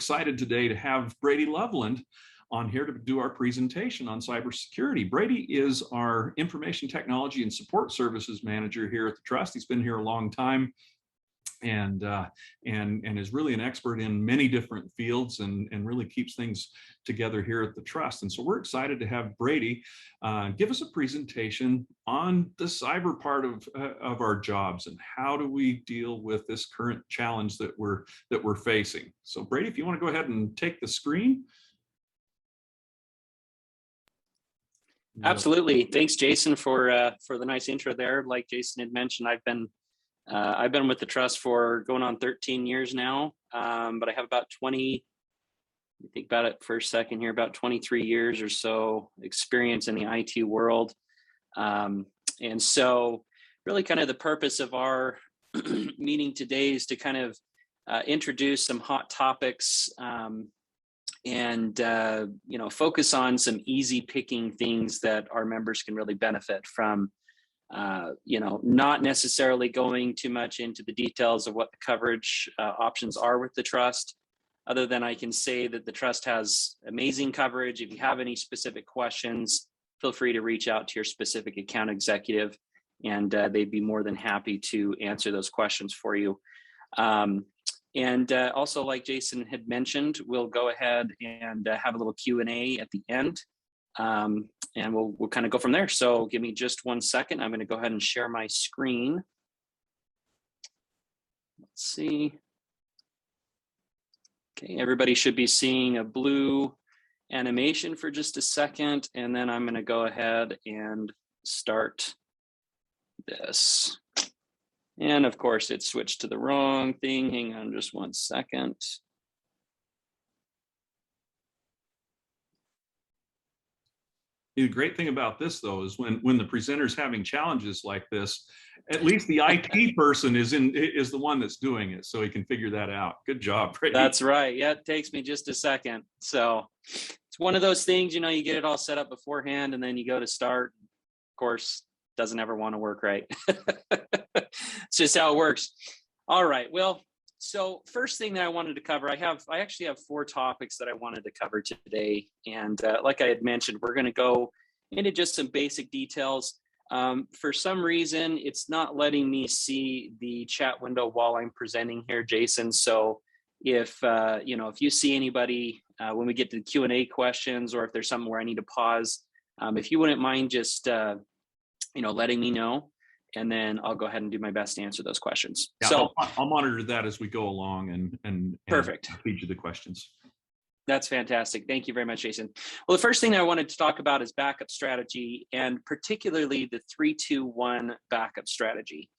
excited today to have Brady Loveland on here to do our presentation on cybersecurity. Brady is our Information Technology and Support Services Manager here at the Trust. He's been here a long time and is really an expert in many different fields and really keeps things together here at the Trust. And so we're excited to have Brady give us a presentation on the cyber part of our jobs and how do we deal with this current challenge that we're facing. So Brady, if you want to go ahead and take the screen. Absolutely. Thanks, Jason, for the nice intro there. Like Jason had mentioned, I've been with the Trust for going on 13 years now, but I have about 20, think about it for a second here, about 23 years or so experience in the IT world. And so really kind of the purpose of our meeting today is to kind of introduce some hot topics and focus on some easy picking things that our members can really benefit from. Not necessarily going too much into the details of what the coverage options are with the Trust, other than I can say that the Trust has amazing coverage. If you have any specific questions, feel free to reach out to your specific account executive, and they'd be more than happy to answer those questions for you. And also, like Jason had mentioned, we'll go ahead and have a little Q&A at the end. And we'll kind of go from there. So give me just 1 second. I'm going to go ahead and share my screen. Let's see. Okay, everybody should be seeing a blue animation for just a second, and then I'm going to go ahead and start this. And of course, it switched to the wrong thing. Hang on just 1 second. The great thing about this, though, is when the presenter's having challenges like this, at least the IT person is the one that's doing it, so he can figure that out. Good job, Brady. That's right. Yeah, it takes me just a second. So it's one of those things, you get it all set up beforehand, and then you go to start. Of course, doesn't ever want to work right. It's just how it works. All right. Well, so first thing that I wanted to cover, I actually have 4 topics that I wanted to cover today. And like I had mentioned, we're going to go into just some basic details. For some reason, it's not letting me see the chat window while I'm presenting here, Jason. So if you see anybody when we get to the Q&A questions, or if there's something where I need to pause, if you wouldn't mind just letting me know, and then I'll go ahead and do my best to answer those questions. Yeah, so I'll monitor that as we go along and perfect. Feed you the questions. That's fantastic. Thank you very much, Jason. Well, the first thing I wanted to talk about is backup strategy, and particularly the 3-2-1 backup strategy.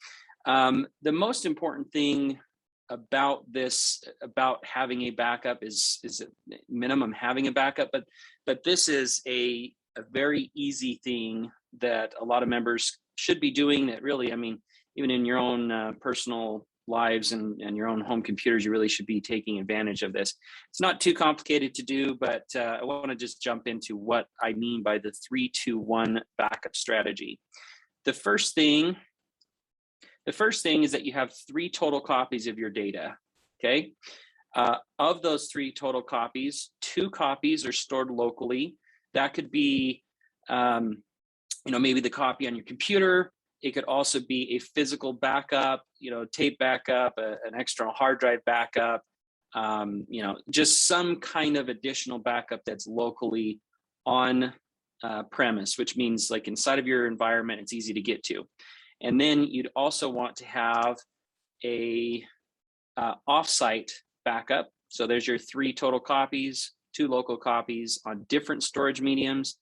The most important thing about this, about having a backup, is at minimum having a backup, but this is a very easy thing that a lot of members should be doing. That really, even in your own personal lives and your own home computers, you really should be taking advantage of this. It's not too complicated to do, but I want to just jump into what I mean by the 3-2-1 backup strategy. The first thing is that you have 3 total copies of your data. Okay. Of those 3 total copies, 2 copies are stored locally. That could be maybe the copy on your computer. It could also be a physical backup, tape backup, an external hard drive backup, just some kind of additional backup that's locally on premise, which means like inside of your environment, it's easy to get to. And then you'd also want to have a offsite backup. So there's your 3 total copies, 2 local copies on different storage mediums,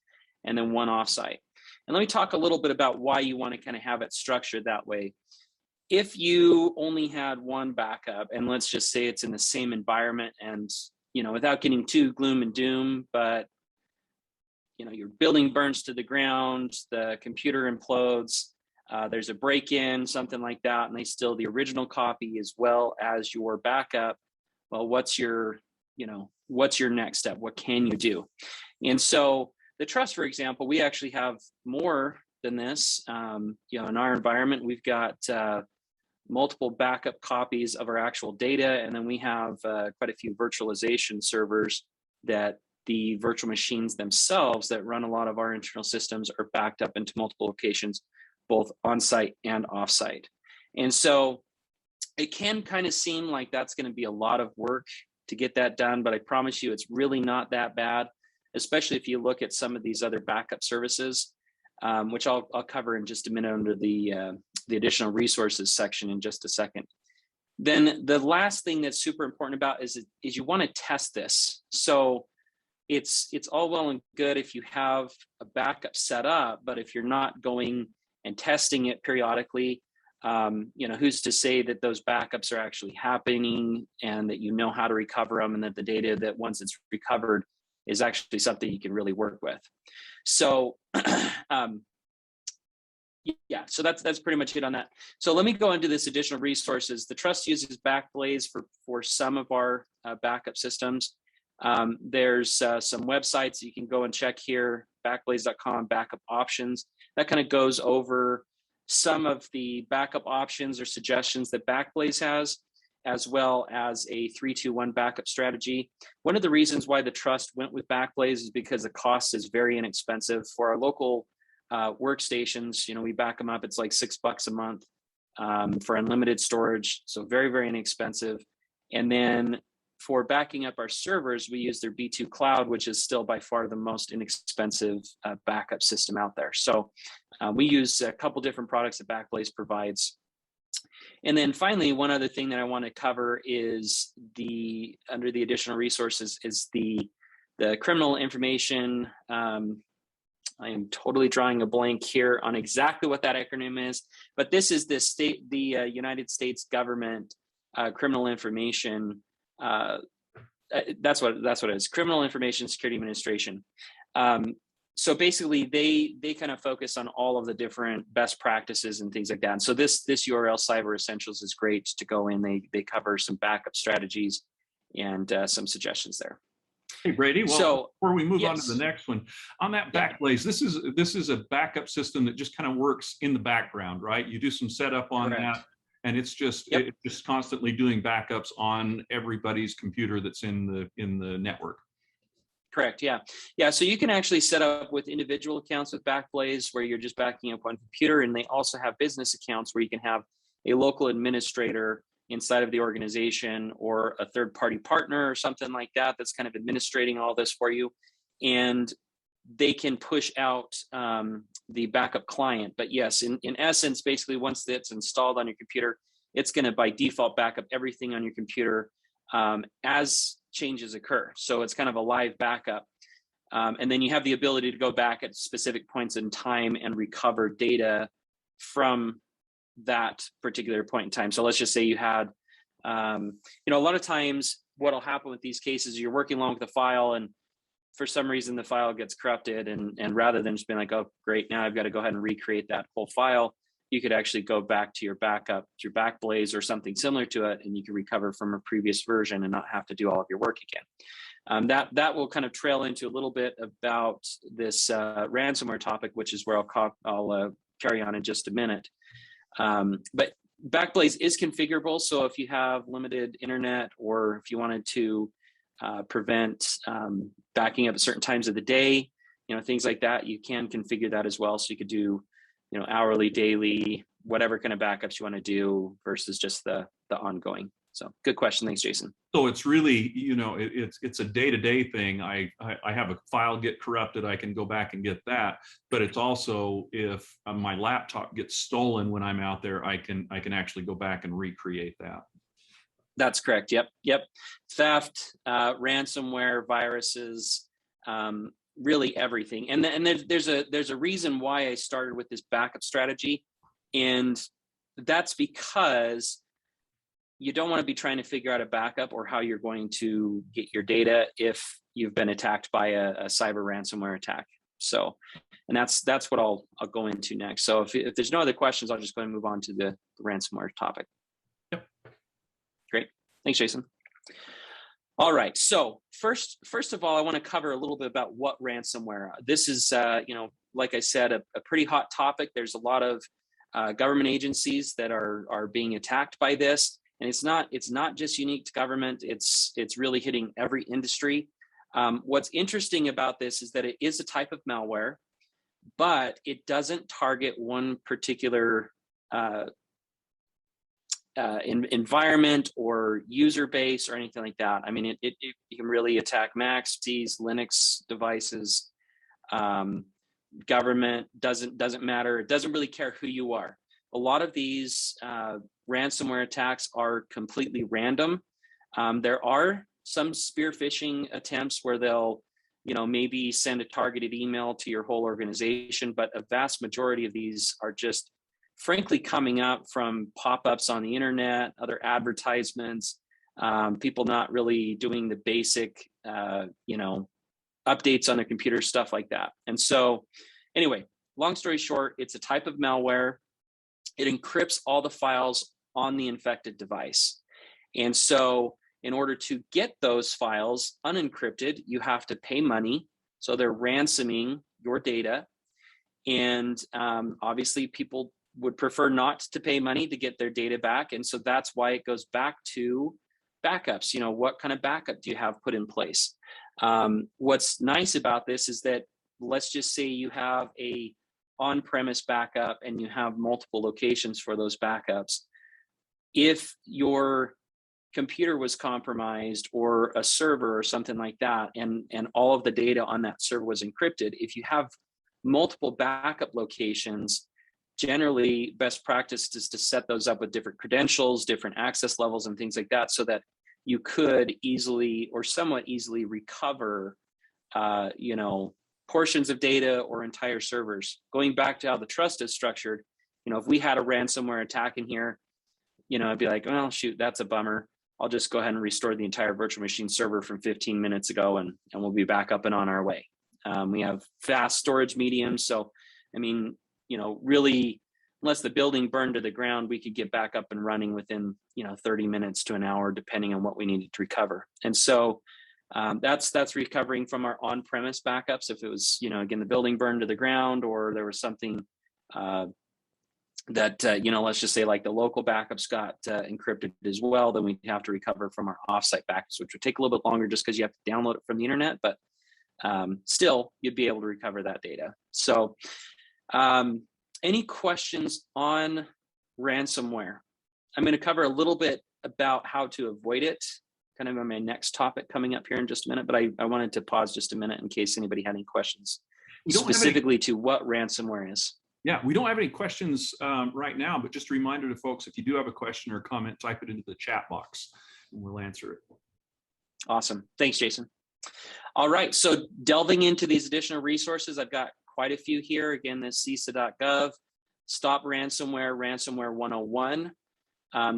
and then 1 offsite. And let me talk a little bit about why you want to kind of have it structured that way. If you only had 1 backup, and let's just say it's in the same environment, and without getting too gloom and doom, but your building burns to the ground, the computer implodes, there's a break-in, something like that, and they steal the original copy as well as your backup. Well, what's your next step? What can you do? And so the Trust, for example, we actually have more than this. In our environment, we've got multiple backup copies of our actual data, and then we have quite a few virtualization servers that the virtual machines themselves that run a lot of our internal systems are backed up into multiple locations, both on-site and off-site. And so it can kind of seem like that's going to be a lot of work to get that done, but I promise you it's really not that bad, especially if you look at some of these other backup services, which I'll cover in just a minute under the additional resources section in just a second. Then the last thing that's super important about is you want to test this. So it's all well and good if you have a backup set up, but if you're not going and testing it periodically, who's to say that those backups are actually happening and that you know how to recover them, and that the data that once it's recovered is actually something you can really work with. So so that's pretty much it on that. So let me go into this additional resources. The Trust uses Backblaze for some of our backup systems. There's some websites you can go and check here, backblaze.com, backup options. That kind of goes over some of the backup options or suggestions that Backblaze has, as well as a 3-2-1 backup strategy. One of the reasons why the Trust went with Backblaze is because the cost is very inexpensive. For our local workstations, we back them up, it's like $6 a month for unlimited storage, so very, very inexpensive. And then for backing up our servers, we use their B2 Cloud, which is still by far the most inexpensive backup system out there. So we use a couple different products that Backblaze provides. And then finally, one other thing that I want to cover is under the additional resources is the criminal information. I am totally drawing a blank here on exactly what that acronym is, but this is the United States government criminal information. That's what it is. Criminal Information Security Administration. So basically, they kind of focus on all of the different best practices and things like that. And so this URL Cyber Essentials is great to go in. They cover some backup strategies and some suggestions there. Hey Brady, well, so before we move on to the next one, on that Backblaze, this is a backup system that just kind of works in the background, right? You do some setup on that, and it's just it's just constantly doing backups on everybody's computer that's in the network. Correct. Yeah. So you can actually set up with individual accounts with Backblaze where you're just backing up one computer, and they also have business accounts where you can have a local administrator inside of the organization or a third-party partner or something like that that's kind of administrating all this for you, and they can push out the backup client. But yes, in essence, basically once that's installed on your computer, it's going to by default back up everything on your computer as changes occur. So it's kind of a live backup. And then you have the ability to go back at specific points in time and recover data from that particular point in time. So let's just say you had, a lot of times what'll happen with these cases, you're working along with the file and for some reason the file gets corrupted, and rather than just being like, oh, great, now I've got to go ahead and recreate that whole file, you could actually go back to your backup through Backblaze or something similar to it, and you can recover from a previous version and not have to do all of your work again. That will kind of trail into a little bit about this ransomware topic, which is where I'll carry on in just a minute. But Backblaze is configurable, so if you have limited internet or if you wanted to prevent backing up at certain times of the day, things like that, you can configure that as well. So you could do, hourly, daily, whatever kind of backups you want to do versus just the ongoing. So good question. Thanks, Jason. So it's really, it's a day-to-day thing. I have a file get corrupted, I can go back and get that. But it's also if my laptop gets stolen when I'm out there, I can actually go back and recreate that. That's correct. Yep. Theft, ransomware, viruses, really everything. And there's a reason why I started with this backup strategy, and that's because you don't want to be trying to figure out a backup or how you're going to get your data if you've been attacked by a cyber ransomware attack. So, and that's what I'll go into next. So if there's no other questions, I'll just go ahead and move on to the ransomware topic. Yep. Great. Thanks, Jason. All right. So first of all, I want to cover a little bit about what ransomware. This is, like I said, a pretty hot topic. There's a lot of government agencies that are being attacked by this. And it's not just unique to government. It's really hitting every industry. What's interesting about this is that it is a type of malware, but it doesn't target one particular environment or user base or anything like that. I mean, it can really attack Macs, PCs, Linux devices, government, doesn't matter. It doesn't really care who you are. A lot of these ransomware attacks are completely random. There are some spear phishing attempts where they'll, maybe send a targeted email to your whole organization, but a vast majority of these are just frankly coming up from pop-ups on the internet, other advertisements, people not really doing the basic, updates on their computer, stuff like that. And so anyway, long story short, it's a type of malware. It encrypts all the files on the infected device. And so in order to get those files unencrypted, you have to pay money. So they're ransoming your data. And obviously people would prefer not to pay money to get their data back. And so that's why it goes back to backups. What kind of backup do you have put in place? What's nice about this is that, let's just say you have a on-premise backup and you have multiple locations for those backups. If your computer was compromised or a server or something like that, and all of the data on that server was encrypted, if you have multiple backup locations, generally best practice is to set those up with different credentials, different access levels and things like that, so that you could easily or somewhat easily recover portions of data or entire servers. Going back to how the trust is structured, if we had a ransomware attack in here, I'd be like, well, shoot, that's a bummer. I'll just go ahead and restore the entire virtual machine server from 15 minutes ago, and we'll be back up and on our way. We have fast storage mediums. So, I mean, really, unless the building burned to the ground, we could get back up and running within, 30 minutes to an hour, depending on what we needed to recover. And so that's recovering from our on-premise backups. If it was, again, the building burned to the ground, or there was something that, let's just say like the local backups got encrypted as well, then we'd have to recover from our offsite backups, which would take a little bit longer just because you have to download it from the internet, but still you'd be able to recover that data. So any questions on ransomware? I'm going to cover a little bit about how to avoid it, kind of on my next topic coming up here in just a minute, but I wanted to pause just a minute in case anybody had any questions specifically to what ransomware is. Yeah, we don't have any questions right now, but just a reminder to folks, if you do have a question or comment, type it into the chat box and we'll answer it. Awesome. Thanks, Jason. All right, so delving into these additional resources, I've got quite a few here. Again, this CISA.gov, Stop Ransomware, Ransomware 101.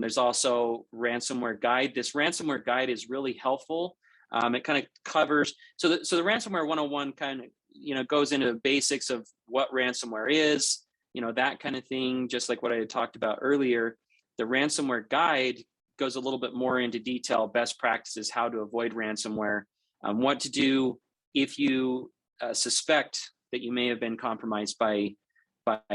There's also Ransomware Guide. This Ransomware Guide is really helpful. It kind of covers, so the Ransomware 101 kind of, goes into the basics of what ransomware is, that kind of thing, just like what I had talked about earlier. The Ransomware Guide goes a little bit more into detail, best practices, how to avoid ransomware, what to do if you suspect that you may have been compromised by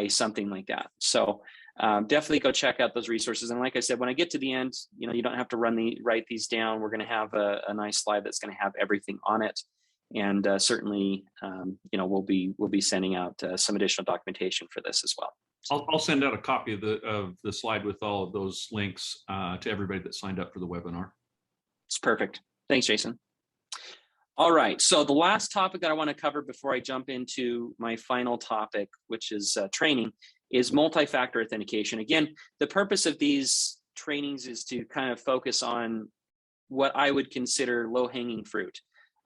something like that. So definitely go check out those resources. And like I said, when I get to the end, you don't have to write these down. We're going to have a nice slide that's going to have everything on it. And certainly, we'll be sending out some additional documentation for this as well. I'll send out a copy of the slide with all of those links to everybody that signed up for the webinar. It's perfect. Thanks, Jason. All right, so the last topic that I want to cover before I jump into my final topic, which is training, is multi-factor authentication. Again, the purpose of these trainings is to kind of focus on what I would consider low-hanging fruit.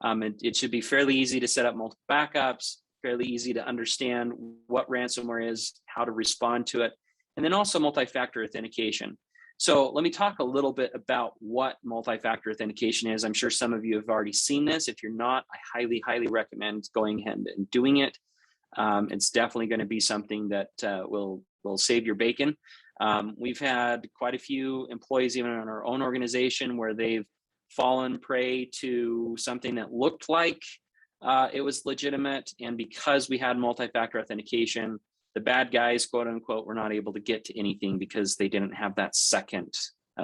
It should be fairly easy to set up multiple backups, fairly easy to understand what ransomware is, how to respond to it, and then also multi-factor authentication. So let me talk a little bit about what multi-factor authentication is. I'm sure some of you have already seen this. If you're not, I highly, highly recommend going ahead and doing it. It's definitely going to be something that will save your bacon. We've had quite a few employees, even in our own organization, where they've fallen prey to something that looked like it was legitimate. And because we had multi-factor authentication, the bad guys, quote unquote, were not able to get to anything because they didn't have that second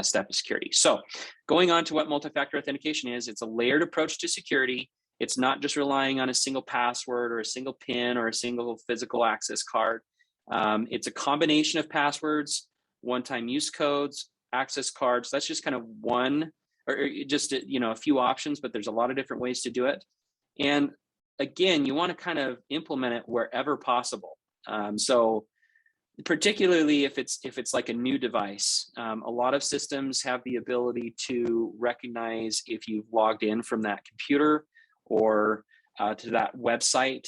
step of security. So going on to what multi-factor authentication is, it's a layered approach to security. It's not just relying on a single password or a single PIN or a single physical access card. It's a combination of passwords, one-time use codes, access cards. That's just kind of one, or just a few options, but there's a lot of different ways to do it. And again, you want to kind of implement it wherever possible. So particularly if it's like a new device, a lot of systems have the ability to recognize if you've logged in from that computer or to that website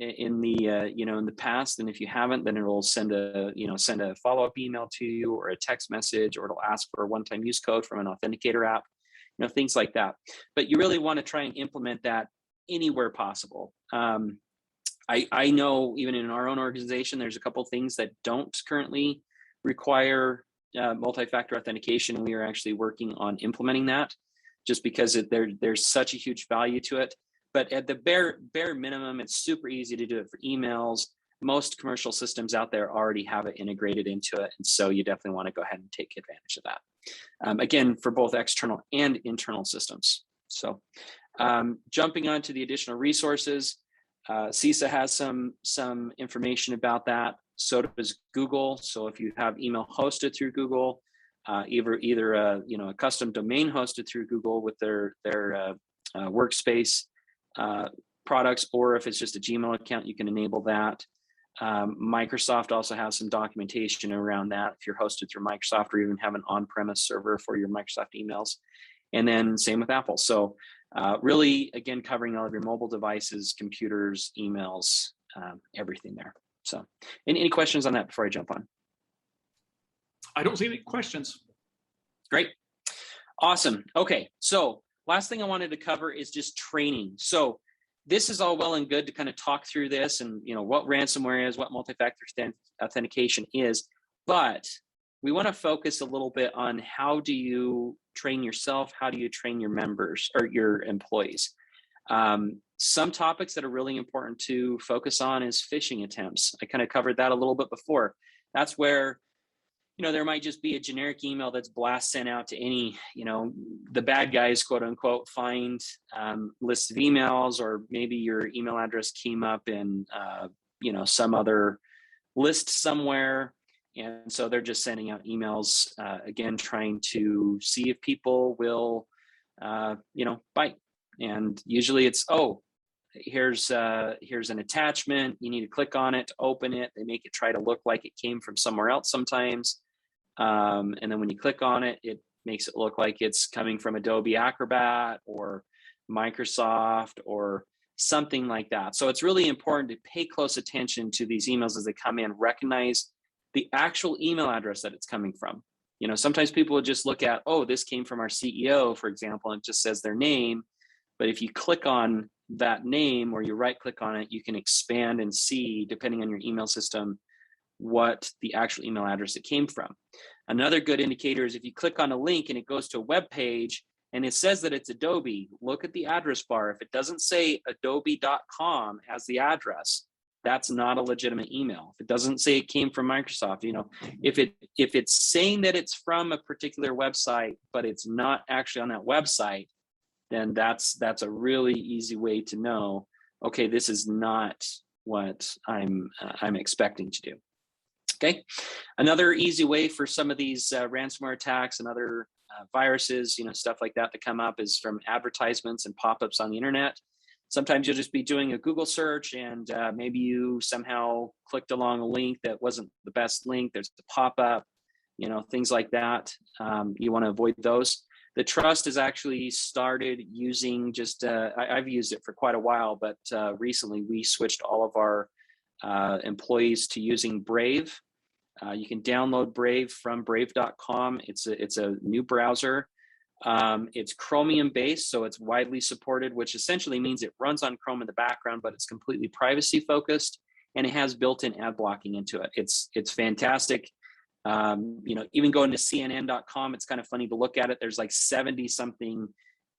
in the in the past, and if you haven't, then it will send a follow-up email to you or a text message, or it'll ask for a one-time use code from an authenticator app, things like that. But you really want to try and implement that anywhere possible. I know even in our own organization, there's a couple things that don't currently require multi-factor authentication. We are actually working on implementing that, just because there's such a huge value to it. But at the bare minimum, it's super easy to do it for emails. Most commercial systems out there already have it integrated into it, and so you definitely want to go ahead and take advantage of that. Again, for both external and internal systems. So jumping on to the additional resources, CISA has some information about that. So does Google. So if you have email hosted through Google, either a custom domain hosted through Google with their workspace products, or if it's just a Gmail account, you can enable that. Microsoft also has some documentation around that if you're hosted through Microsoft, or even have an on-premise server for your Microsoft emails. And then same with Apple. So really, again, covering all of your mobile devices, computers, emails, everything there. So any questions on that before I jump on? I don't see any questions. Great. Awesome. Okay. So last thing I wanted to cover is just training. So this is all well and good to kind of talk through this and what ransomware is, what multi-factor authentication is, but we want to focus a little bit on how do you train yourself, how do you train your members or your employees. Some topics that are really important to focus on is phishing attempts. I kind of covered that a little bit before. That's where there might just be a generic email that's blast sent out to any, the bad guys, quote unquote, find lists of emails, or maybe your email address came up in, some other list somewhere. And so they're just sending out emails, again, trying to see if people will, bite. And usually it's, here's an attachment. You need to click on it to open it. They make it try to look like it came from somewhere else sometimes. And then when you click on it, it makes it look like it's coming from Adobe Acrobat or Microsoft or something like that. So it's really important to pay close attention to these emails as they come in, recognize the actual email address that it's coming from. Sometimes people will just look at, this came from our CEO, for example, and it just says their name. But if you click on that name or you right click on it, you can expand and see, depending on your email system, what the actual email address it came from. Another good indicator is if you click on a link and it goes to a web page and it says that it's Adobe, look at the address bar. If it doesn't say adobe.com as the address, that's not a legitimate email. If it doesn't say it came from Microsoft, if it's saying that it's from a particular website, but it's not actually on that website, then that's a really easy way to know, okay, this is not what I'm expecting to do. Okay. Another easy way for some of these ransomware attacks and other viruses, stuff like that to come up is from advertisements and pop-ups on the internet. Sometimes you'll just be doing a Google search and maybe you somehow clicked along a link that wasn't the best link. There's the pop-up, things like that. You want to avoid those. The Trust has actually started using I've used it for quite a while, but recently we switched all of our employees to using Brave. You can download Brave from brave.com. It's a new browser. It's Chromium based, so it's widely supported, which essentially means it runs on Chrome in the background, but it's completely privacy focused, and it has built-in ad blocking into it. It's fantastic. Even going to CNN.com, it's kind of funny to look at it. There's like 70 something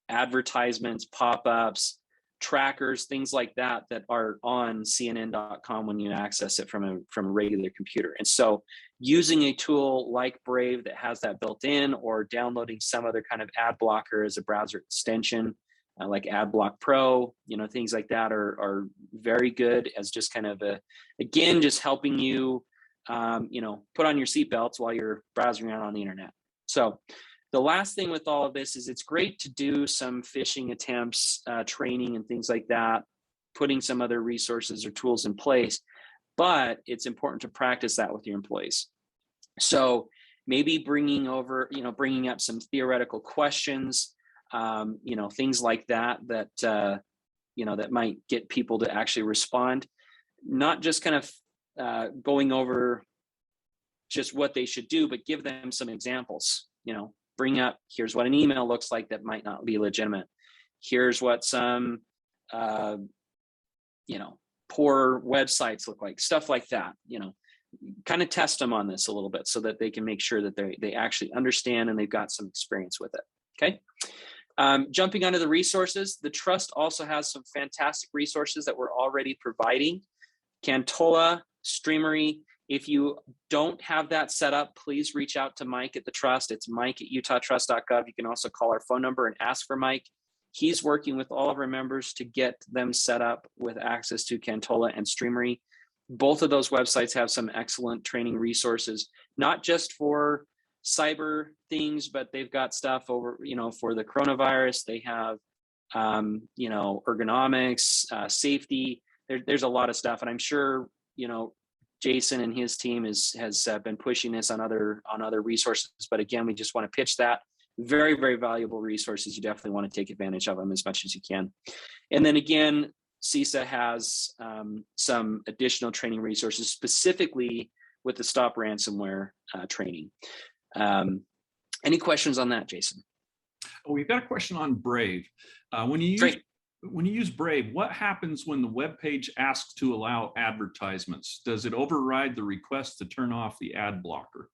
advertisements, pop-ups, trackers, things like that are on CNN.com when you access it from a regular computer. And so using a tool like Brave that has that built in, or downloading some other kind of ad blocker as a browser extension, like AdBlock Pro, things like that are very good as just kind of again, just helping you, put on your seatbelts while you're browsing around on the internet. So the last thing with all of this is it's great to do some phishing attempts, training and things like that, putting some other resources or tools in place, but it's important to practice that with your employees. So maybe bringing up some theoretical questions, things like that that might get people to actually respond, not just kind of going over just what they should do, but give them some examples. Bring up, here's what an email looks like that might not be legitimate. Here's what some, poor websites look like, stuff like that. Kind of test them on this a little bit so that they can make sure that they actually understand and they've got some experience with it. Okay. Jumping onto the resources, the Trust also has some fantastic resources that we're already providing. Cantola, Streamery. If you don't have that set up, please reach out to Mike at the Trust. It's mike@utahtrust.gov. You can also call our phone number and ask for Mike. He's working with all of our members to get them set up with access to Cantola and Streamery. Both of those websites have some excellent training resources, not just for cyber things, but they've got stuff over, for the coronavirus. They have, ergonomics, safety. There's a lot of stuff, and I'm sure, Jason and his team has been pushing this on other resources. But again, we just want to pitch that. Very, very valuable resources. You definitely want to take advantage of them as much as you can. And then again, CISA has some additional training resources specifically with the Stop Ransomware training. Any questions on that, Jason? Oh, we've got a question on Brave. When you use Brave, what happens when the web page asks to allow advertisements? Does it override the request to turn off the ad blocker?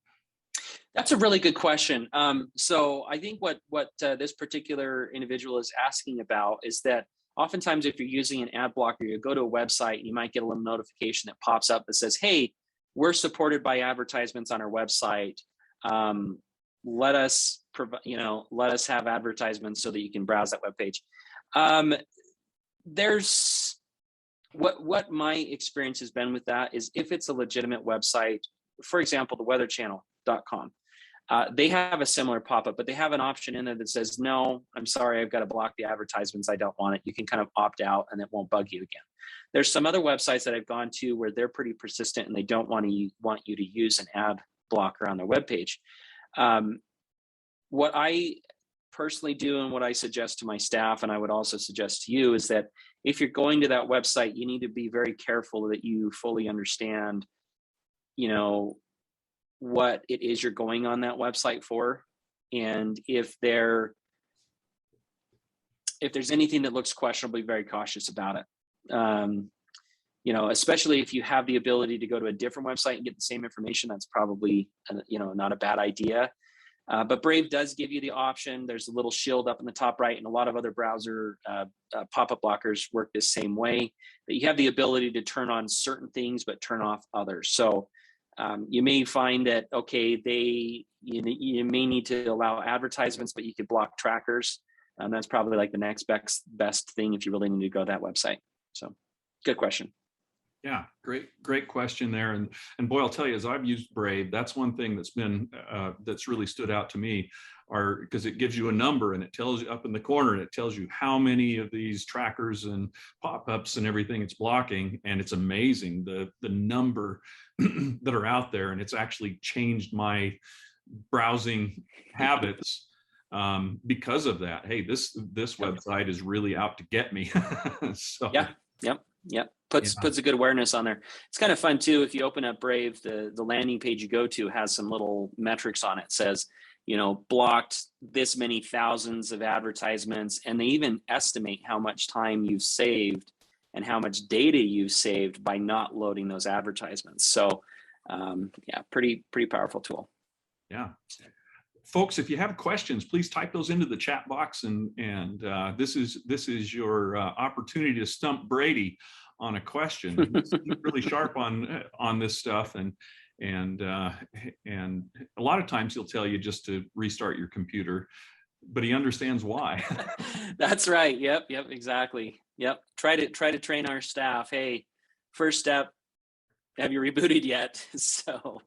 That's a really good question. So I think what this particular individual is asking about is that oftentimes if you're using an ad blocker, you go to a website and you might get a little notification that pops up that says, hey, we're supported by advertisements on our website. Let us have advertisements so that you can browse that web page. There's what my experience has been with that is if it's a legitimate website, for example, the weatherchannel.com, they have a similar pop-up, but they have an option in there that says, no, I'm sorry, I've got to block the advertisements. I don't want it. You can kind of opt out and it won't bug you again. There's some other websites that I've gone to where they're pretty persistent and they don't want you to use an ad blocker on their webpage. What I personally do and what I suggest to my staff, and I would also suggest to you, is that if you're going to that website, you need to be very careful that you fully understand, what it is you're going on that website for. And if there's anything that looks questionable, be very cautious about it. Especially if you have the ability to go to a different website and get the same information, that's probably, not a bad idea. But Brave does give you the option. There's a little shield up in the top right, and a lot of other browser pop-up blockers work the same way, that you have the ability to turn on certain things, but turn off others. So you may find that, okay, you may need to allow advertisements, but you could block trackers. That's probably like the next best thing if you really need to go to that website. So good question. Yeah, great question there. And boy, I'll tell you, as I've used Brave, that's one thing that's been, that's really stood out to me, because it gives you a number and it tells you up in the corner, and it tells you how many of these trackers and pop-ups and everything it's blocking. And it's amazing the number that are out there. And it's actually changed my browsing habits because of that. Hey, this website is really out to get me. So Yep. Puts a good awareness on there. It's kind of fun too. If you open up Brave, the landing page you go to has some little metrics on it. It says, blocked this many thousands of advertisements, and they even estimate how much time you've saved and how much data you've saved by not loading those advertisements. So pretty powerful tool. Yeah. folks, if you have questions, please type those into the chat box, and this is your opportunity to stump Brady on a question. He's really sharp on this stuff, and a lot of times he'll tell you just to restart your computer, but he understands why. That's right. Yep. Exactly. Yep. Try to train our staff. Hey, first step, have you rebooted yet? So,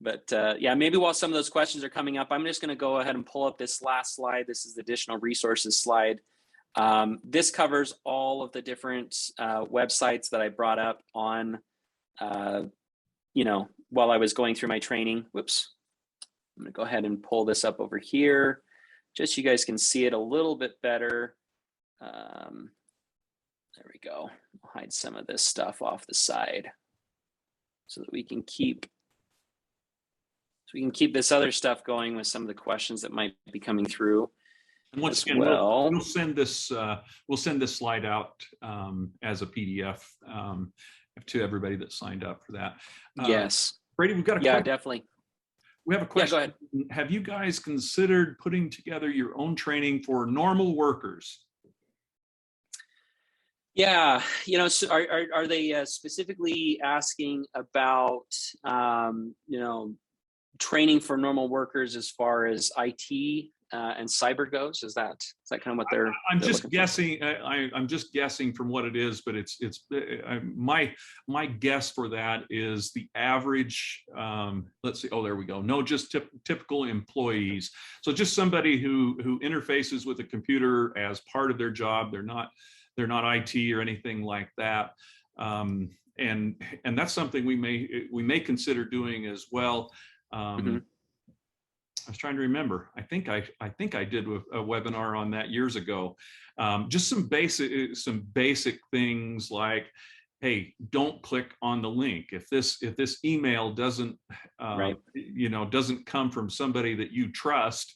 but yeah, maybe while some of those questions are coming up, I'm just going to go ahead and pull up this last slide. This is the additional resources slide. This covers all of the different websites that I brought up on, while I was going through my training. Whoops. I'm going to go ahead and pull this up over here, just so you guys can see it a little bit better. There we go. I'll hide some of this stuff off the side so that we can keep this other stuff going with some of the questions that might be coming through. And once again, we'll send this slide out as a PDF to everybody that signed up for that. Yes, Brady, we've got a question. Definitely. We have a question. Yeah, go ahead. Have you guys considered putting together your own training for normal workers? Yeah, so are they specifically asking about training for normal workers as far as IT and cyber goes? Is that kind of what they're? I'm just guessing. I'm just guessing from what it is, but it's my guess for that is the average. Let's see. Oh, there we go. No, just typical employees. So just somebody who interfaces with a computer as part of their job. They're not IT or anything like that. And that's something we may consider doing as well. I was trying to remember. I think I did a webinar on that years ago. Just some basic things like, hey, don't click on the link. If this email doesn't doesn't come from somebody that you trust,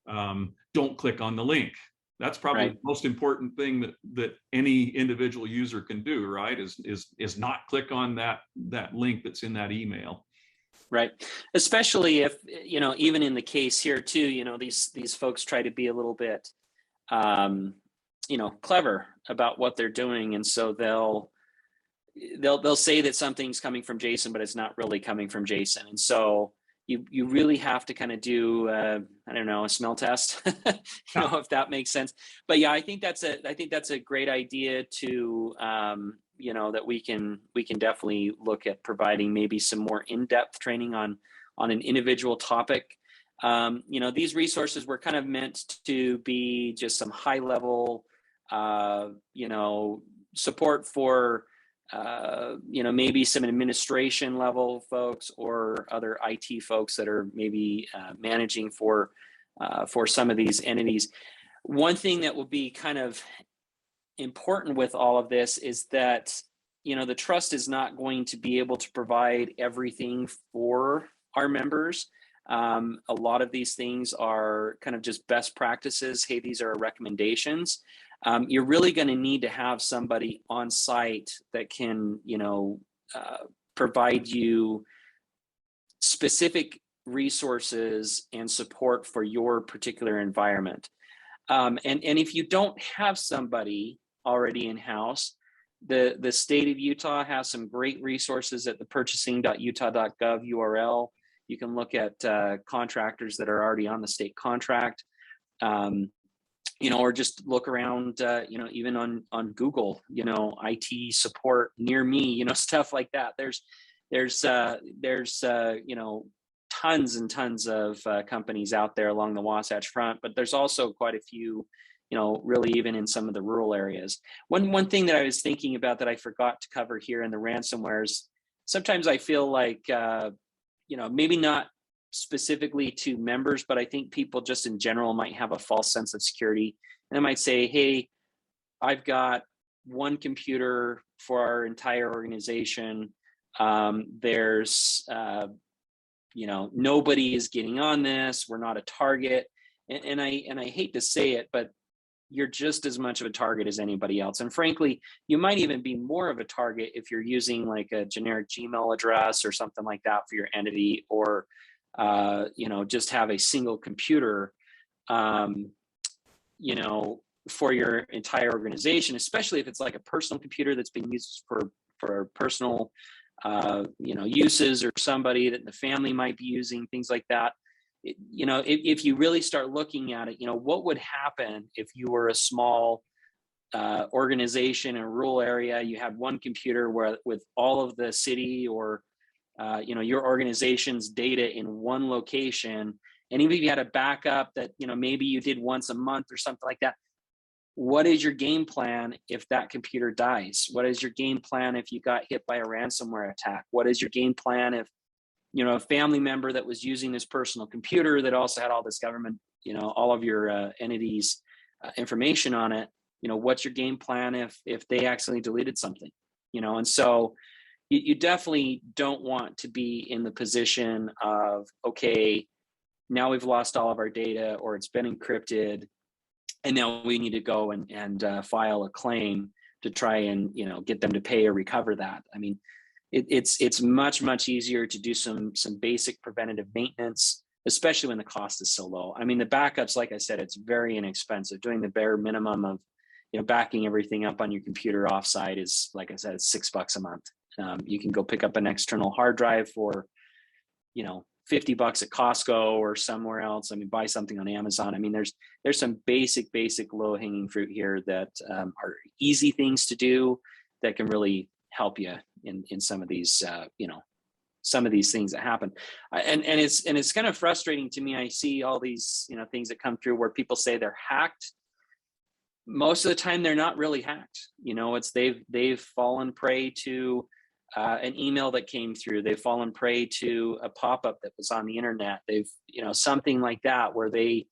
don't click on the link. That's probably the most important thing that any individual user can do, right? Is not click on that link that's in that email. Right. Especially if, even in the case here too, these folks try to be a little bit, clever about what they're doing. And so they'll say that something's coming from Jason, but it's not really coming from Jason. And so you really have to kind of do, a smell test, if that makes sense. But yeah, I think that's a great idea to, that we can definitely look at providing maybe some more in-depth training on an individual topic. These resources were kind of meant to be just some high level, support for, maybe some administration level folks or other IT folks that are maybe managing for some of these entities. One thing that will be kind of important with all of this is that, the trust is not going to be able to provide everything for our members. A lot of these things are kind of just best practices. Hey, these are recommendations. You're really going to need to have somebody on site that can, provide you specific resources and support for your particular environment. And if you don't have somebody already in-house, the state of Utah has some great resources at the purchasing.utah.gov URL. You can look at contractors that are already on the state contract. Or just look around, even on Google, IT support near me, stuff like that. There's tons and tons of companies out there along the Wasatch Front, but there's also quite a few, really even in some of the rural areas. One thing that I was thinking about that I forgot to cover here in the ransomwares, sometimes I feel like, maybe not specifically to members, but I think people just in general might have a false sense of security. And I might say, hey, I've got one computer for our entire organization. There's, nobody is getting on this. We're not a target. And I hate to say it, but you're just as much of a target as anybody else. And frankly, you might even be more of a target if you're using like a generic Gmail address or something like that for your entity, or just have a single computer, for your entire organization, especially if it's like a personal computer that's being used for personal, uses, or somebody that the family might be using, things like that. If you really start looking at it, what would happen if you were a small organization in a rural area, you had one computer with all of the city or your organization's data in one location, and even if you had a backup that maybe you did once a month or something like that. What is your game plan if that computer dies? What is your game plan if you got hit by a ransomware attack? What is your game plan if a family member that was using this personal computer that also had all this government, all of your entities information on it? What's your game plan if they accidentally deleted something? And so you definitely don't want to be in the position of, okay, now we've lost all of our data, or it's been encrypted, and now we need to go and file a claim to try and get them to pay or recover that. I mean, it's much easier to do some basic preventative maintenance, especially when the cost is so low. I mean, the backups, like I said, it's very inexpensive. Doing the bare minimum of backing everything up on your computer offsite is, like I said, it's $6 a month. You can go pick up an external hard drive for $50 at Costco or somewhere else. I mean, buy something on Amazon. I mean, there's some basic low-hanging fruit here that are easy things to do that can really help you in some of these some of these things that happen. And it's kind of frustrating to me. I see all these things that come through where people say they're hacked. Most of the time they're not really hacked. It's they've fallen prey to an email that came through. They've fallen prey to a pop-up that was on the internet. They've, something like that, where they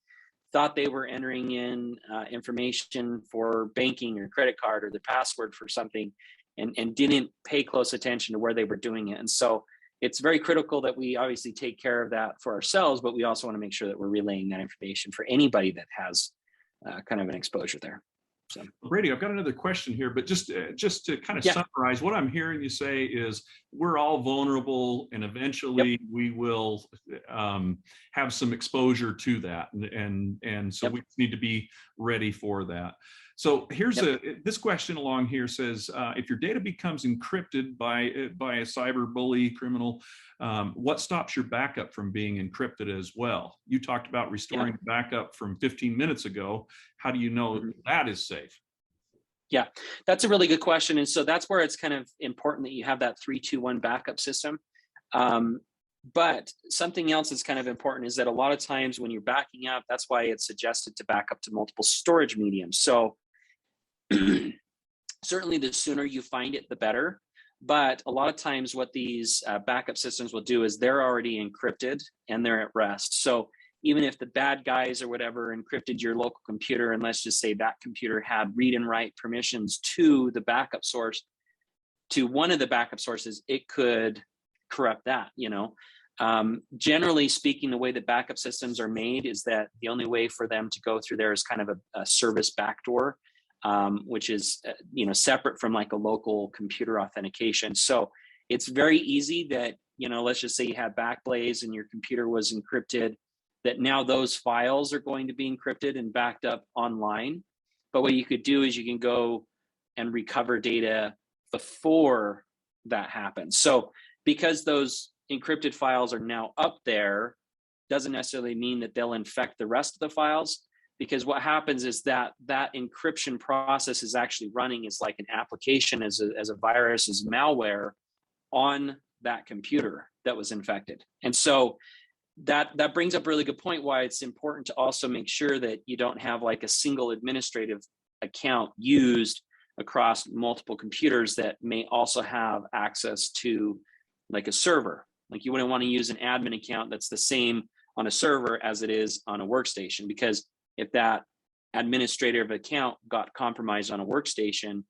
thought they were entering in information for banking or credit card or the password for something, and didn't pay close attention to where they were doing it. And so it's very critical that we obviously take care of that for ourselves, but we also want to make sure that we're relaying that information for anybody that has kind of an exposure there. So, Brady, I've got another question here, but just to kind of summarize, what I'm hearing you say is we're all vulnerable, and eventually we will have some exposure to that, and so we need to be ready for that. So here's this question along here says, if your data becomes encrypted by a cyber bully criminal, what stops your backup from being encrypted as well? You talked about restoring the backup from 15 minutes ago. How do you know that is safe? Yeah, that's a really good question. And so that's where it's kind of important that you have that 3-2-1 backup system. But something else that's kind of important is that a lot of times when you're backing up, that's why it's suggested to back up to multiple storage mediums. So certainly the sooner you find it, the better. But a lot of times what these backup systems will do is they're already encrypted and they're at rest. So even if the bad guys or whatever encrypted your local computer, and let's just say that computer had read and write permissions to the backup source, to one of the backup sources, it could corrupt that, Generally speaking, the way that backup systems are made is that the only way for them to go through there is kind of a service backdoor, which is, separate from like a local computer authentication. So it's very easy that, let's just say you had Backblaze and your computer was encrypted, that now those files are going to be encrypted and backed up online. But what you could do is you can go and recover data before that happens. So because those encrypted files are now up there, doesn't necessarily mean that they'll infect the rest of the files, because what happens is that encryption process is actually running as like an application, as a virus, as malware on that computer that was infected. And so that brings up a really good point why it's important to also make sure that you don't have like a single administrative account used across multiple computers that may also have access to like a server. Like you wouldn't want to use an admin account that's the same on a server as it is on a workstation, because if that administrative account got compromised on a workstation,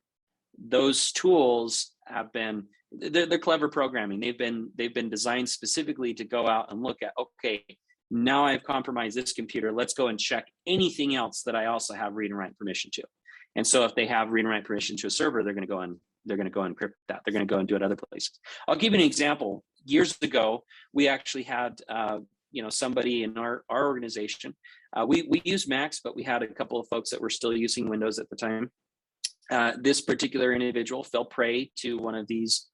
those tools have been, they're clever programming. They've been designed specifically to go out and look at, okay, now I've compromised this computer. Let's go and check anything else that I also have read and write permission to. And so if they have read and write permission to a server, they're going to go and encrypt that. They're going to go and do it other places. I'll give you an example. Years ago, we actually had somebody in our organization. We use Macs, but we had a couple of folks that were still using Windows at the time. This particular individual fell prey to one of these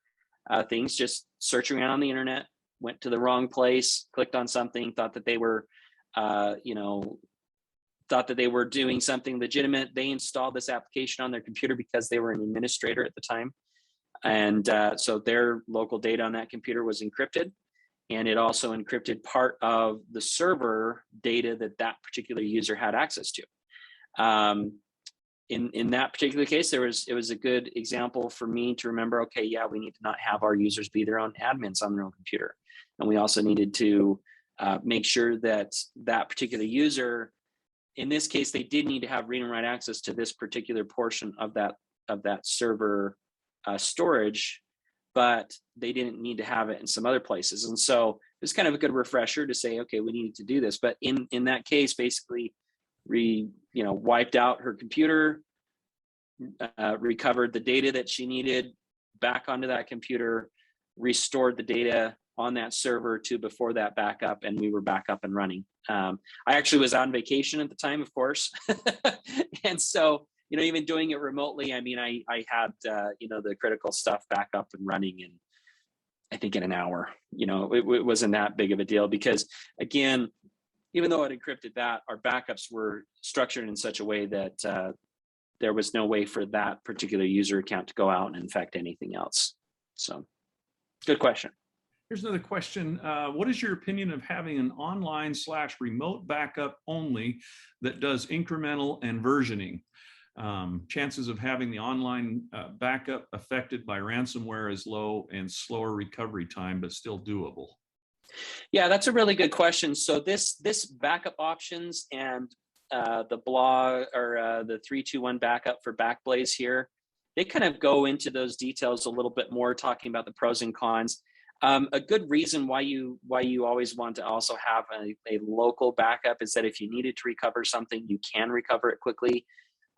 things, just searching around on the internet, went to the wrong place, clicked on something, thought that they were, doing something legitimate. They installed this application on their computer because they were an administrator at the time. And so their local data on that computer was encrypted. And it also encrypted part of the server data that particular user had access to. In that particular case, it was a good example for me to remember, okay, yeah, we need to not have our users be their own admins on their own computer. And we also needed to make sure that particular user, in this case, they did need to have read and write access to this particular portion of that server storage, but they didn't need to have it in some other places. And so it's kind of a good refresher to say, okay, we needed to do this. But in that case, basically, wiped out her computer, recovered the data that she needed back onto that computer, restored the data on that server to before that backup, and we were back up and running. I actually was on vacation at the time, of course. And so, even doing it remotely, I mean, I had, the critical stuff back up and running in, I think, in an hour. It wasn't that big of a deal because, again, even though it encrypted that, our backups were structured in such a way that there was no way for that particular user account to go out and infect anything else. So, good question. Here's another question. What is your opinion of having an online/remote backup only that does incremental and versioning? Chances of having the online backup affected by ransomware is low and slower recovery time, but still doable. Yeah, that's a really good question. So this backup options and the blog or the 321 backup for Backblaze here, they kind of go into those details a little bit more, talking about the pros and cons. A good reason why you always want to also have a local backup is that if you needed to recover something, you can recover it quickly.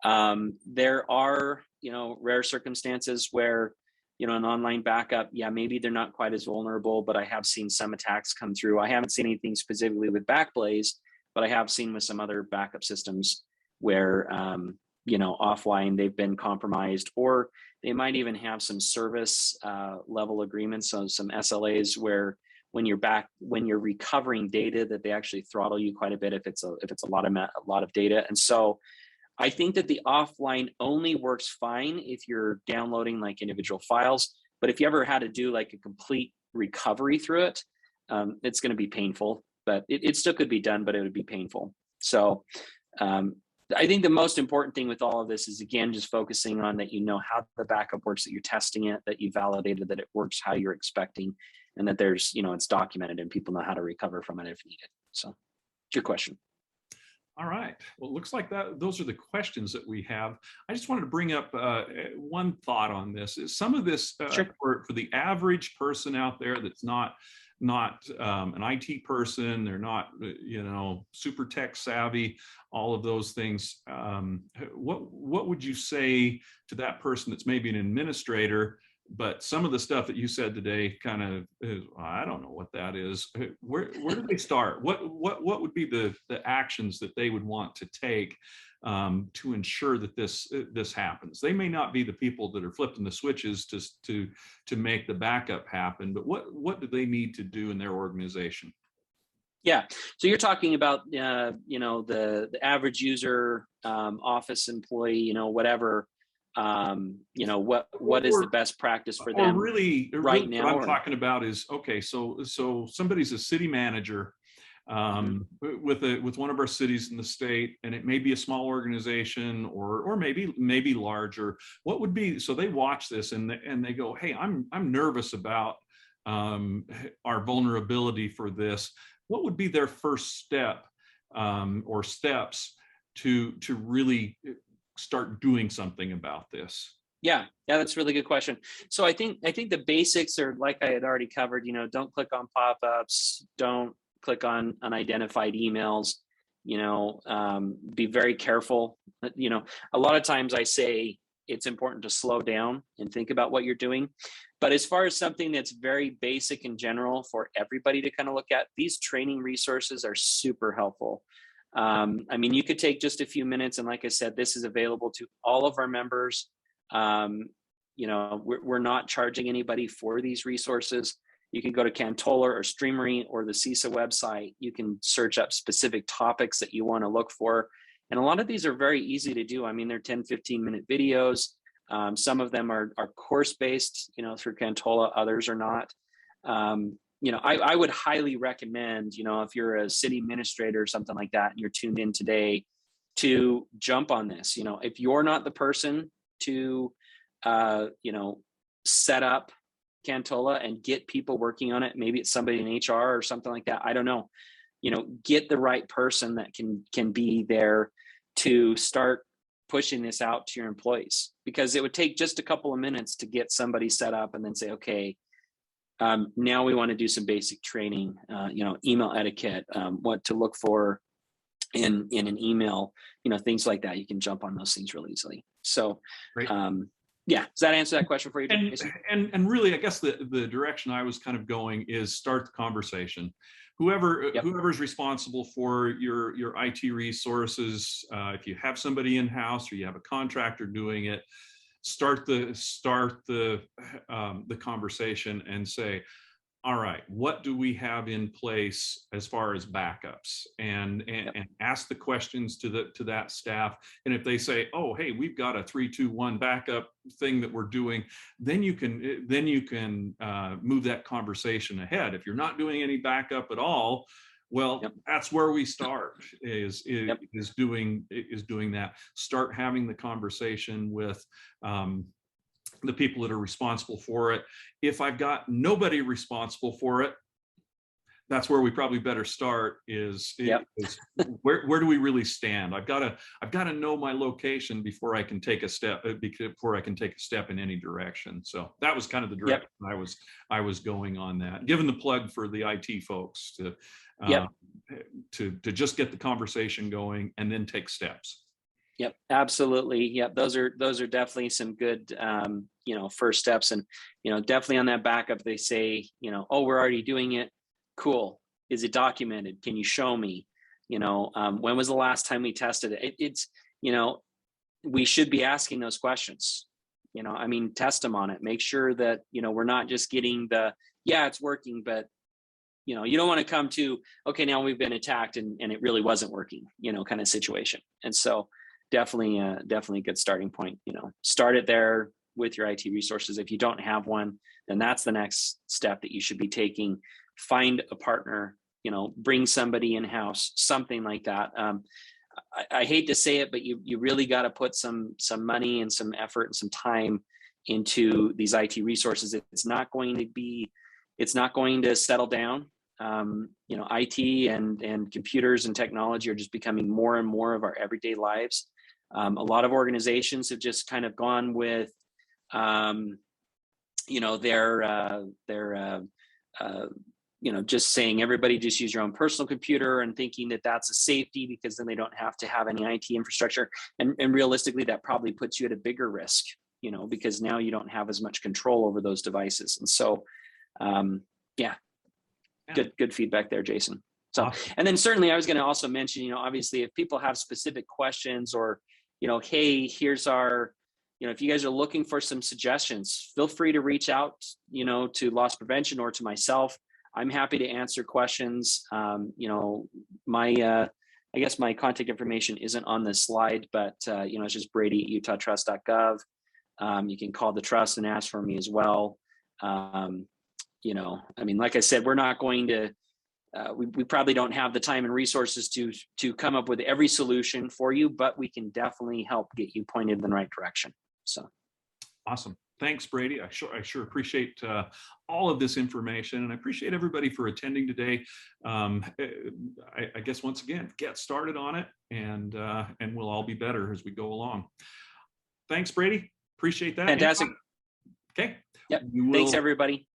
There are, rare circumstances where, an online backup, yeah, maybe they're not quite as vulnerable, but I have seen some attacks come through. I haven't seen anything specifically with Backblaze, but I have seen with some other backup systems where, offline they've been compromised, or they might even have some service level agreements, so some SLAs where when you're recovering data, that they actually throttle you quite a bit if it's a lot of data. And so I think that the offline only works fine if you're downloading like individual files, but if you ever had to do like a complete recovery through it, it's going to be painful, but it still could be done, but it would be painful. So I think the most important thing with all of this is, again, just focusing on that how the backup works, that you're testing it, that you validated that it works how you're expecting, and that there's, it's documented and people know how to recover from it if needed. So good question. All right. Well, it looks like those are the questions that we have. I just wanted to bring up one thought on this. Some of this Sure. for the average person out there that's not an IT person, they're not super tech savvy, all of those things. What would you say to that person that's maybe an administrator, but some of the stuff that you said today kind of is, I don't know what that is. Where do they start? What would be the actions that they would want to take to ensure that this happens? They may not be the people that are flipping the switches to make the backup happen, but what do they need to do in their organization? Yeah, so you're talking about the average user, office employee, whatever. What is the best practice for them right now? What I'm talking about is, okay, so somebody's a city manager with one of our cities in the state, and it may be a small organization or maybe larger. What would be, so they watch this and they go, hey, I'm nervous about our vulnerability for this. What would be their first step or steps to really start doing something about this? Yeah, that's a really good question. So I think the basics are, like I had already covered, don't click on pop-ups, don't click on unidentified emails, be very careful. A lot of times I say, it's important to slow down and think about what you're doing. But as far as something that's very basic in general for everybody to kind of look at, these training resources are super helpful. I mean, you could take just a few minutes, and like I said, this is available to all of our members. You know, we're not charging anybody for these resources. You can go to Cantola or Streamery or the CISA website. You can search up specific topics that you want to look for. And a lot of these are very easy to do. I mean, they're 10, 15-minute videos. Some of them are course-based, you know, through Cantola, others are not. You know, I would highly recommend, you know, if you're a city administrator or something like that, and you're tuned in today, to jump on this. You know, if you're not the person to, you know, set up Cantola and get people working on it, maybe it's somebody in HR or something like that, I don't know. You know, get the right person that can be there to start pushing this out to your employees, because it would take just a couple of minutes to get somebody set up and then say, okay, now we want to do some basic training, you know, email etiquette, what to look for in an email, you know, things like that. You can jump on those things really easily. So, yeah, does that answer that question for you, Jason? And really, I guess the direction I was kind of going is start the conversation. Whoever's responsible for your IT resources, if you have somebody in house or you have a contractor doing it, start the conversation and say, all right, what do we have in place as far as backups, and ask the questions to that staff. And if they say, oh, hey, we've got a 3-2-1 backup thing that we're doing, then you can move that conversation ahead. If you're not doing any backup at all, well, that's where we start, is doing that. Start having the conversation with the people that are responsible for it. If I've got nobody responsible for it, that's where we probably better start, is where do we really stand? I've got to know my location before I can take a step in any direction. So that was kind of the direction I was going on that. Giving the plug for the IT folks to just get the conversation going and then take steps. Yep, absolutely. Yep, those are definitely some good, you know, first steps. And, you know, definitely on that backup, they say, you know, oh, we're already doing it. Cool. Is it documented? Can you show me? You know, when was the last time we tested it? It's, you know, we should be asking those questions. You know, I mean, test them on it. Make sure that, you know, we're not just getting it's working, but, you know, you don't want to come to, okay, now we've been attacked and it really wasn't working, you know, kind of situation. And so, definitely a good starting point. You know, start it there with your IT resources. If you don't have one, then that's the next step that you should be taking. Find a partner, you know, bring somebody in-house, something like that. I hate to say it, but you really got to put some money and some effort and some time into these IT resources. It's not going to settle down. You know, IT and computers and technology are just becoming more and more of our everyday lives. A lot of organizations have just kind of gone with, you know, their you know, just saying everybody just use your own personal computer and thinking that that's a safety, because then they don't have to have any IT infrastructure. And realistically, that probably puts you at a bigger risk, you know, because now you don't have as much control over those devices. And so, good feedback there, Jason. So, and then certainly I was going to also mention, you know, obviously if people have specific questions, or, you know, hey, here's our, you know, if you guys are looking for some suggestions, feel free to reach out, you know, to loss prevention or to myself. I'm happy to answer questions. You know, I guess my contact information isn't on this slide, but, you know, it's just brady@utahtrust.gov. You can call the trust and ask for me as well. You know, I mean, like I said, we're not going to, we probably don't have the time and resources to come up with every solution for you, but we can definitely help get you pointed in the right direction. So awesome. Thanks, Brady. I sure appreciate all of this information, and I appreciate everybody for attending today. I guess once again, get started on it, and we'll all be better as we go along. Thanks, Brady. Appreciate that. Fantastic. Okay. Yep. Thanks, everybody.